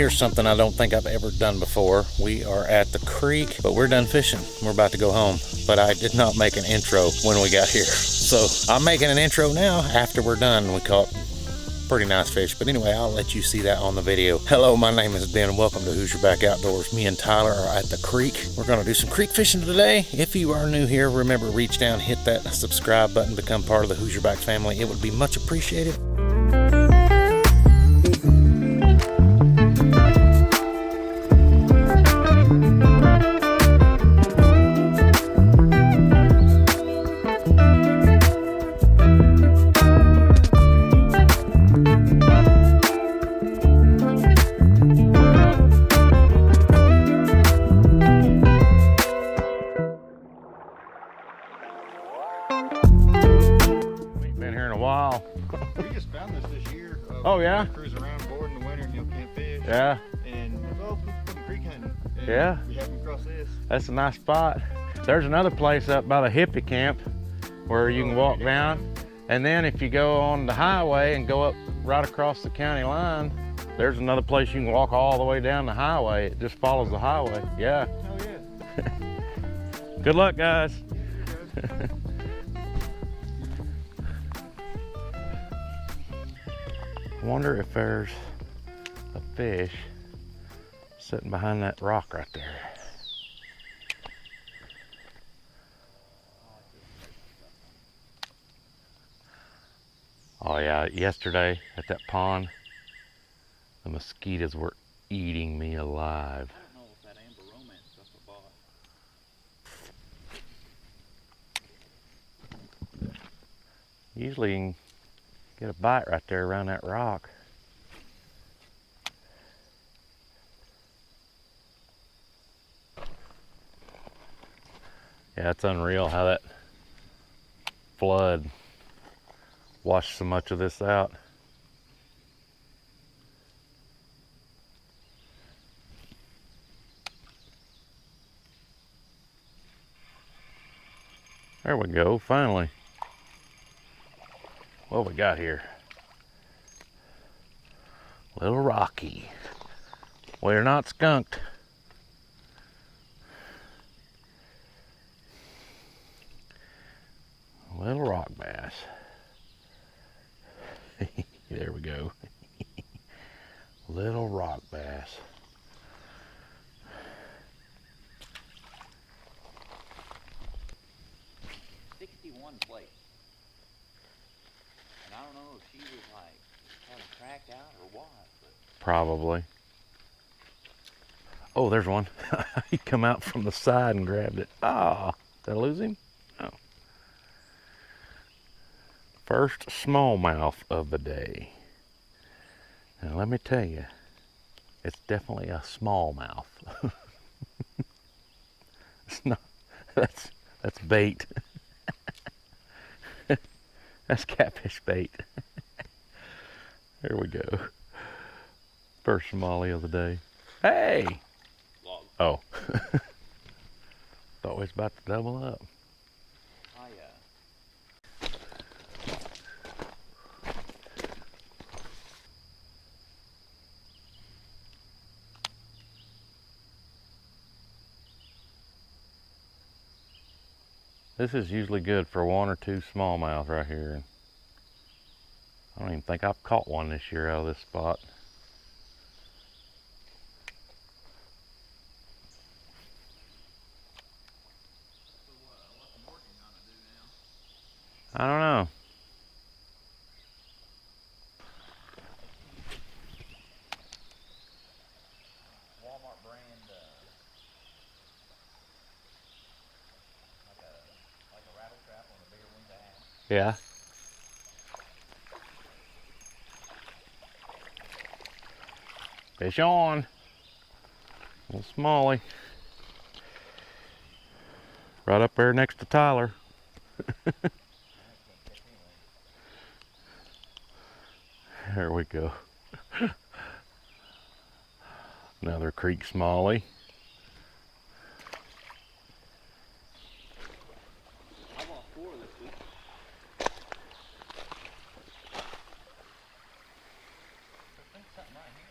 here's something I don't think I've ever done before. We are at the creek, but we're done fishing. We're about to go home, but I did not make an intro when we got here. So I'm making an intro now after we're done. We caught pretty nice fish, but anyway, I'll let you see that on the video. Hello, my name is Ben. Welcome to Hoosierback Outdoors. Me and Tyler are at the creek. We're gonna do some creek fishing today. If you are new here, remember, reach down, hit that subscribe button, become part of the Hoosierback family. It would be much appreciated. We just found this year. Oh yeah? Cruise around board in the winter and can't fish. Yeah. And well, people creek hunting. And yeah. We happened across this. That's a nice spot. There's another place up by the hippie camp where you can walk down. And then if you go on the highway and go up right across the county line, there's another place you can walk all the way down the highway. It just follows the highway. Yeah. Oh yeah. Good luck, guys. Yeah, I wonder if there's a fish sitting behind that rock right there. Oh yeah, yesterday at that pond, the mosquitoes were eating me alive. I don't know if that amber romance stuff I bought. Usually you can get a bite right there around that rock. Yeah, it's unreal how that flood washed so much of this out. There we go, finally. What we got here? Little Rocky. We're not skunked. Little rock bass. There we go. Little rock bass. Place. And I don't know if she was like kind of cracked out or what. But... Probably. Oh, there's one. He come out from the side and grabbed it. Ah, did I lose him? No. First smallmouth of the day. Now let me tell you, it's definitely a smallmouth. It's not. That's bait. That's catfish bait. There we go. First Somali of the day. Hey! Log. Oh. Thought we was about to double up. This is usually good for one or two smallmouth right here. I don't even think I've caught one this year out of this spot. So what's the working gonna do now? I don't know. Walmart brand, like a rattle trap on the bigger ones I have. Yeah. Fish on. Little smallie. Right up there next to Tyler. There we go. Another creek smallie. I bought 4 this week. I think something right here.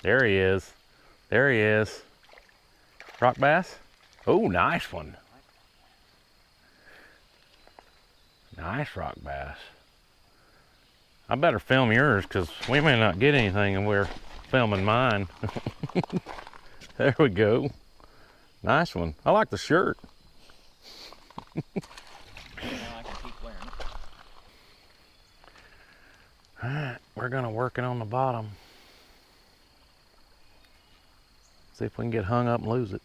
There he is. There he is. Rock bass? Oh, nice one. Nice rock bass. I better film yours because we may not get anything and we're filming mine. There we go. Nice one. I like the shirt. Now I can keep wearing it. All right, we're gonna work it on the bottom. See if we can get hung up and lose it.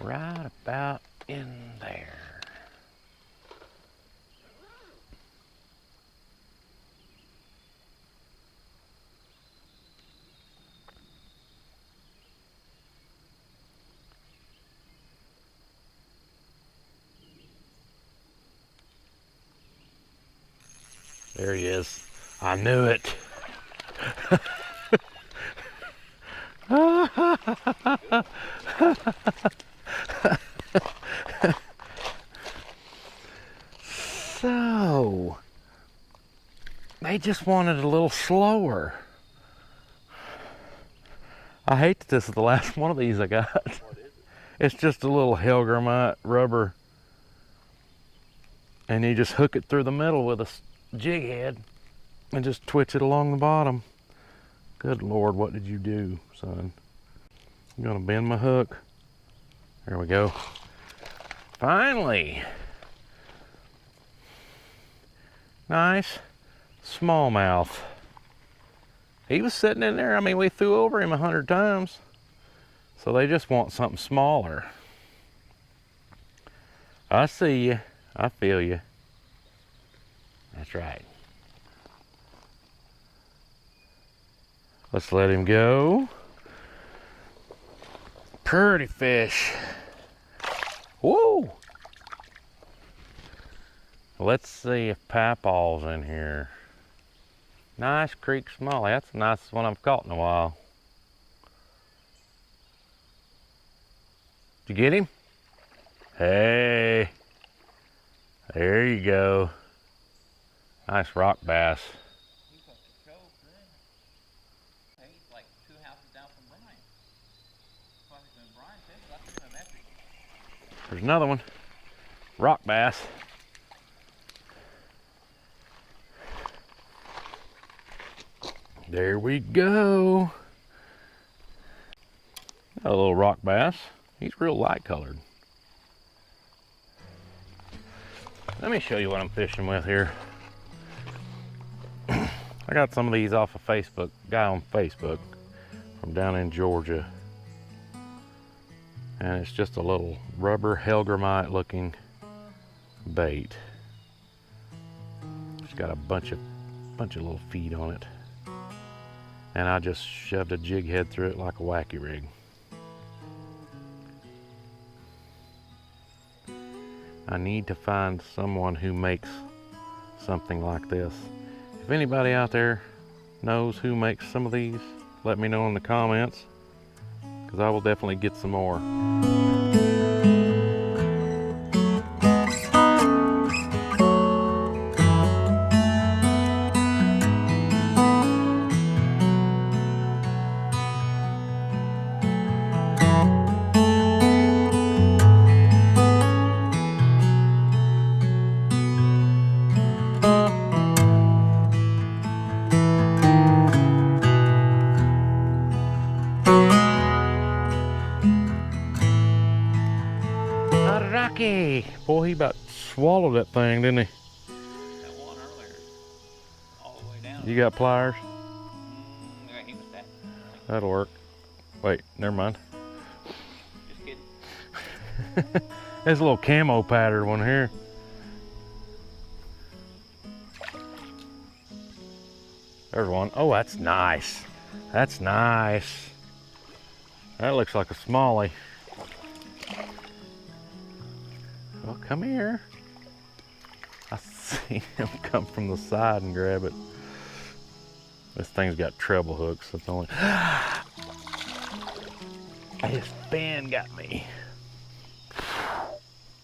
Right about in there. There he is. I knew it. So, they just wanted a little slower. I hate that this is the last one of these I got. What is it? It's just a little Hoosierback rubber. And you just hook it through the middle with a jig head and just twitch it along the bottom. Good Lord, what did you do, son? I'm gonna bend my hook. There we go. Finally. Nice smallmouth. He was sitting in there. I mean, we threw over him 100 times. So they just want something smaller. I see you. I feel you. That's right. Let's let him go. Pretty fish. Whoa! Let's see if Papaw's in here. Nice creek smallie. That's the nicest one I've caught in a while. Did you get him? Hey. There you go. Nice rock bass. He's supposed to choke then. He's like 2 houses down from Brian. Well, when Brian said he left him a message. There's another one. Rock bass. There we go. Got a little rock bass. He's real light colored. Let me show you what I'm fishing with here. I got some of these off of Facebook, guy on Facebook from down in Georgia. And it's just a little rubber Hoosierback looking bait. It's got a bunch of little feet on it. And I just shoved a jig head through it like a wacky rig. I need to find someone who makes something like this. If anybody out there knows who makes some of these, let me know in the comments, because I will definitely get some more. Boy, he about swallowed that thing, didn't he? That one earlier. All the way down. You got pliers? Yeah, he was that. That'll work. Wait, never mind. Just kidding. There's a little camo pattern one here. There's one. Oh, that's nice. That's nice. That looks like a smallie. Well, come here. I see him come from the side and grab it. This thing's got treble hooks. That's only. His fin got me.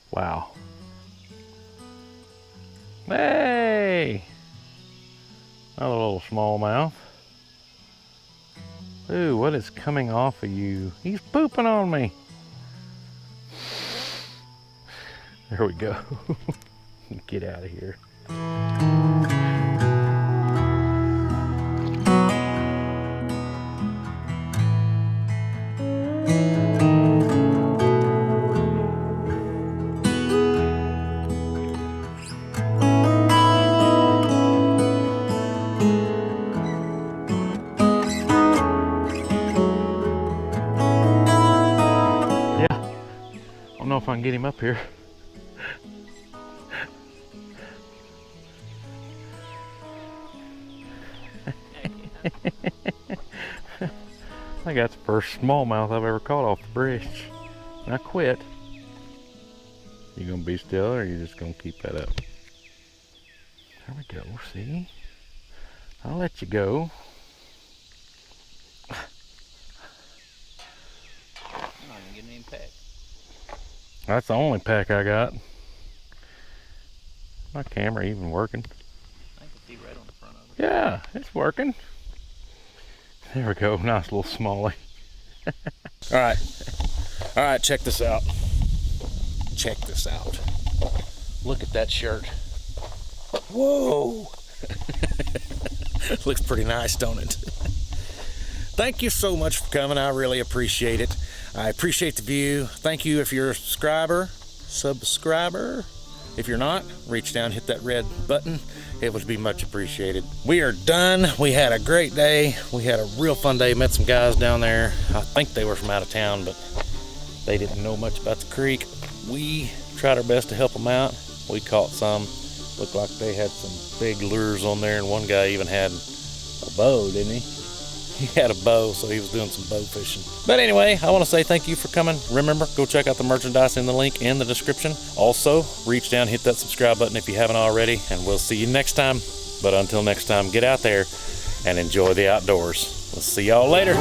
Wow. Hey! A little smallmouth. Ooh, what is coming off of you? He's pooping on me. There we go. Get out of here. I don't know if I can get him up here. I got the first smallmouth I've ever caught off the bridge. And I quit. You gonna be still, or are you just gonna keep that up? There we go, see? I'll let you go. I'm not even getting any peck. That's the only pack I got. My camera even working? I can see red on the front of it. Yeah, it's working. There we go, nice little smallie. All right, check this out. Check this out. Look at that shirt. Whoa. Looks pretty nice, don't it? Thank you so much for coming. I really appreciate it. I appreciate the view. Thank you if you're a subscriber. If you're not, reach down, hit that red button. It would be much appreciated. We are done. We had a great day. We had a real fun day. Met some guys down there. I think they were from out of town, but they didn't know much about the creek. We tried our best to help them out. We caught some. Looked like they had some big lures on there, and one guy even had a bow, didn't he? He had a bow, so he was doing some bow fishing. But anyway, I want to say thank you for coming. Remember, go check out the merchandise in the link in the description. Also, reach down, hit that subscribe button if you haven't already, and we'll see you next time. But until next time, get out there and enjoy the outdoors. We'll see y'all later.